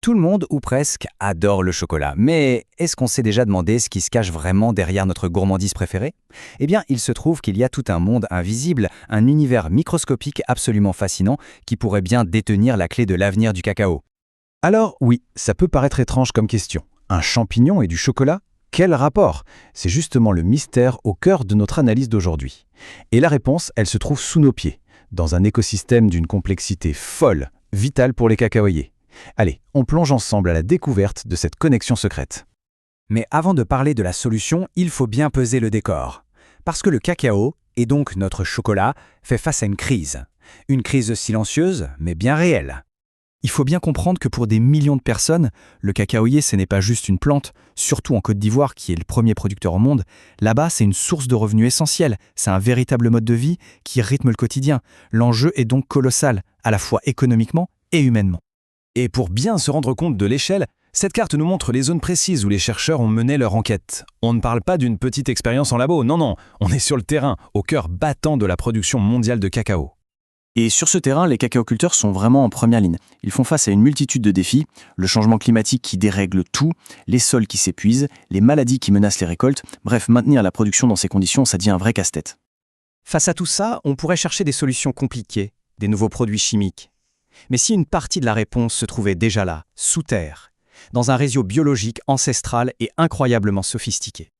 Tout le monde, ou presque, adore le chocolat. Mais est-ce qu'on s'est déjà demandé ce qui se cache vraiment derrière notre gourmandise préférée? Eh bien, il se trouve qu'il y a tout un monde invisible, un univers microscopique absolument fascinant qui pourrait bien détenir la clé de l'avenir du cacao. Alors oui, ça peut paraître étrange comme question. Un champignon et du chocolat? Quel rapport? C'est justement le mystère au cœur de notre analyse d'aujourd'hui. Et la réponse, elle se trouve sous nos pieds, dans un écosystème d'une complexité folle, vitale pour les cacaoyers. Allez, on plonge ensemble à la découverte de cette connexion secrète. Mais avant de parler de la solution, il faut bien peser le décor. Parce que le cacao, et donc notre chocolat, fait face à une crise. Une crise silencieuse, mais bien réelle. Il faut bien comprendre que pour des millions de personnes, le cacaoyer, ce n'est pas juste une plante, surtout en Côte d'Ivoire, qui est le premier producteur au monde. Là-bas, c'est une source de revenus essentielle. C'est un véritable mode de vie qui rythme le quotidien. L'enjeu est donc colossal, à la fois économiquement et humainement. Et pour bien se rendre compte de l'échelle, cette carte nous montre les zones précises où les chercheurs ont mené leur enquête. On ne parle pas d'une petite expérience en labo, non, on est sur le terrain, au cœur battant de la production mondiale de cacao. Et sur ce terrain, les cacaoculteurs sont vraiment en première ligne. Ils font face à une multitude de défis, le changement climatique qui dérègle tout, les sols qui s'épuisent, les maladies qui menacent les récoltes. Bref, maintenir la production dans ces conditions, ça devient un vrai casse-tête. Face à tout ça, on pourrait chercher des solutions compliquées, des nouveaux produits chimiques. Mais si une partie de la réponse se trouvait déjà là, sous terre, dans un réseau biologique ancestral et incroyablement sophistiqué.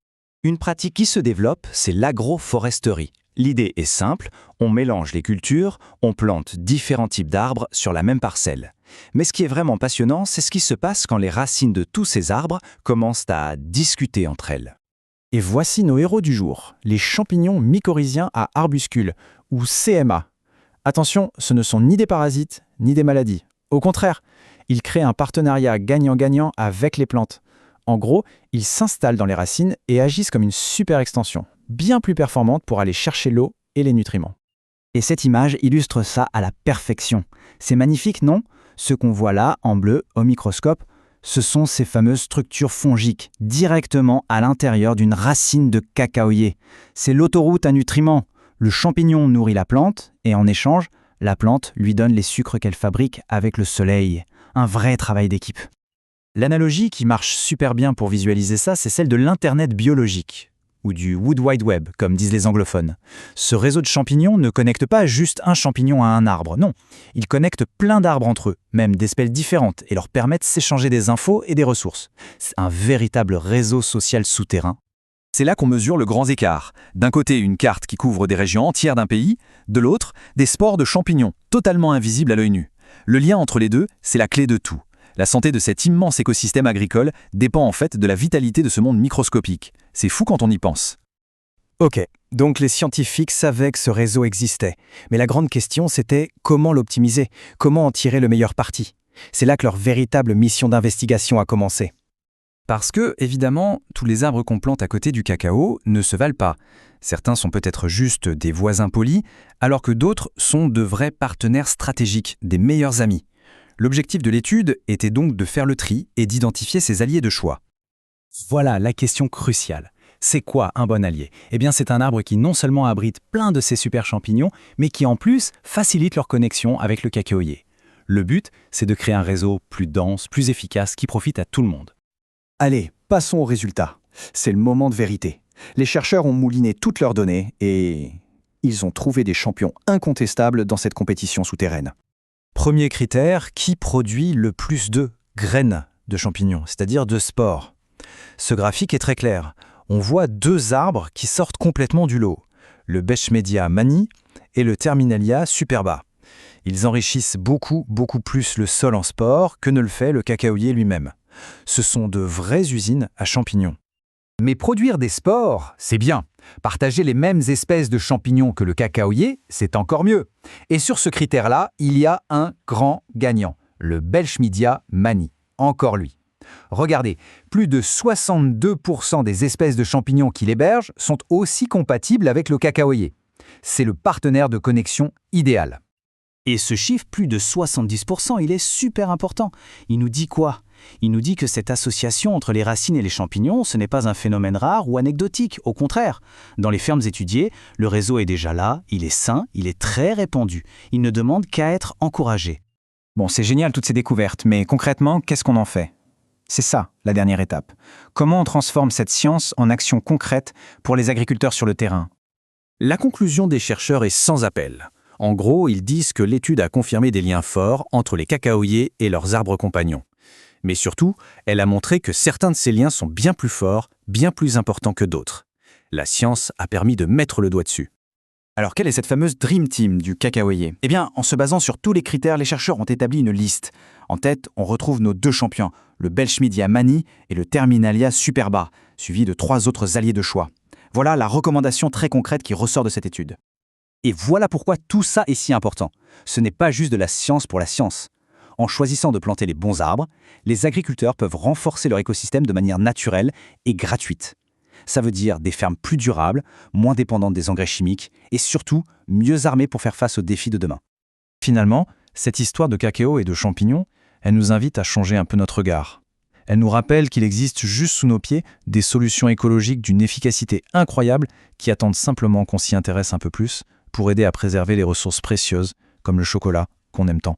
Une pratique qui se développe, c'est l'agroforesterie. L'idée est simple, on mélange les cultures, on plante différents types d'arbres sur la même parcelle. Mais ce qui est vraiment passionnant, c'est ce qui se passe quand les racines de tous ces arbres commencent à discuter entre elles. Et voici nos héros du jour, les champignons mycorhiziens à arbuscules, ou CMA. Attention, ce ne sont ni des parasites, ni des maladies. Au contraire, ils créent un partenariat gagnant-gagnant avec les plantes. En gros, ils s'installent dans les racines et agissent comme une super extension, bien plus performante pour aller chercher l'eau et les nutriments. Et cette image illustre ça à la perfection. C'est magnifique, non? Ce qu'on voit là, en bleu, au microscope, ce sont ces fameuses structures fongiques, directement à l'intérieur d'une racine de cacaoyer. C'est l'autoroute à nutriments. Le champignon nourrit la plante, et en échange, la plante lui donne les sucres qu'elle fabrique avec le soleil. Un vrai travail d'équipe. L'analogie qui marche super bien pour visualiser ça, c'est celle de l'Internet biologique, ou du Wood Wide Web, comme disent les anglophones. Ce réseau de champignons ne connecte pas juste un champignon à un arbre, non. Il connecte plein d'arbres entre eux, même d'espèces différentes, et leur permettent de s'échanger des infos et des ressources. C'est un véritable réseau social souterrain. C'est là qu'on mesure le grand écart. D'un côté, une carte qui couvre des régions entières d'un pays, de l'autre, des spores de champignons, totalement invisibles à l'œil nu. Le lien entre les deux, c'est la clé de tout. La santé de cet immense écosystème agricole dépend en fait de la vitalité de ce monde microscopique. C'est fou quand on y pense. Ok, donc les scientifiques savaient que ce réseau existait. Mais la grande question, c'était comment l'optimiser, comment en tirer le meilleur parti. C'est là que leur véritable mission d'investigation a commencé. Parce que, évidemment, tous les arbres qu'on plante à côté du cacao ne se valent pas. Certains sont peut-être juste des voisins polis, alors que d'autres sont de vrais partenaires stratégiques, des meilleurs amis. L'objectif de l'étude était donc de faire le tri et d'identifier ses alliés de choix. Voilà la question cruciale. C'est quoi un bon allié? Eh bien, c'est un arbre qui non seulement abrite plein de ces super champignons, mais qui en plus facilite leur connexion avec le cacaoyer. Le but, c'est de créer un réseau plus dense, plus efficace, qui profite à tout le monde. Allez, passons aux résultats. C'est le moment de vérité. Les chercheurs ont mouliné toutes leurs données et ils ont trouvé des champions incontestables dans cette compétition souterraine. Premier critère, qui produit le plus de graines de champignons, c'est-à-dire de spores? Ce graphique est très clair. On voit deux arbres qui sortent complètement du lot, le Bechmedia mani et le Terminalia superba. Ils enrichissent beaucoup plus le sol en spores que ne le fait le cacaoyer lui-même. Ce sont de vraies usines à champignons. Mais produire des spores, c'est bien. Partager les mêmes espèces de champignons que le cacaoyer, c'est encore mieux. Et sur ce critère-là, il y a un grand gagnant, le Bechmedia mani. Encore lui. Regardez, plus de 62% des espèces de champignons qu'il héberge sont aussi compatibles avec le cacaoyer. C'est le partenaire de connexion idéal. Et ce chiffre, plus de 70%, il est super important. Il nous dit quoi? Il nous dit que cette association entre les racines et les champignons, ce n'est pas un phénomène rare ou anecdotique, au contraire. Dans les fermes étudiées, le réseau est déjà là, il est sain, il est très répandu. Il ne demande qu'à être encouragé. Bon, c'est génial toutes ces découvertes, mais concrètement, qu'est-ce qu'on en fait? C'est ça, la dernière étape. Comment on transforme cette science en action concrète pour les agriculteurs sur le terrain? La conclusion des chercheurs est sans appel. En gros, ils disent que l'étude a confirmé des liens forts entre les cacaoyers et leurs arbres compagnons. Mais surtout, elle a montré que certains de ces liens sont bien plus forts, bien plus importants que d'autres. La science a permis de mettre le doigt dessus. Alors quelle est cette fameuse Dream Team du cacaoyer? Eh bien, en se basant sur tous les critères, les chercheurs ont établi une liste. En tête, on retrouve nos 2 champions, le Belschmidia Mani et le Terminalia Superba, suivis de 3 autres alliés de choix. Voilà la recommandation très concrète qui ressort de cette étude. Et voilà pourquoi tout ça est si important. Ce n'est pas juste de la science pour la science. En choisissant de planter les bons arbres, les agriculteurs peuvent renforcer leur écosystème de manière naturelle et gratuite. Ça veut dire des fermes plus durables, moins dépendantes des engrais chimiques et surtout mieux armées pour faire face aux défis de demain. Finalement, cette histoire de cacao et de champignons, elle nous invite à changer un peu notre regard. Elle nous rappelle qu'il existe juste sous nos pieds des solutions écologiques d'une efficacité incroyable qui attendent simplement qu'on s'y intéresse un peu plus pour aider à préserver les ressources précieuses comme le chocolat qu'on aime tant.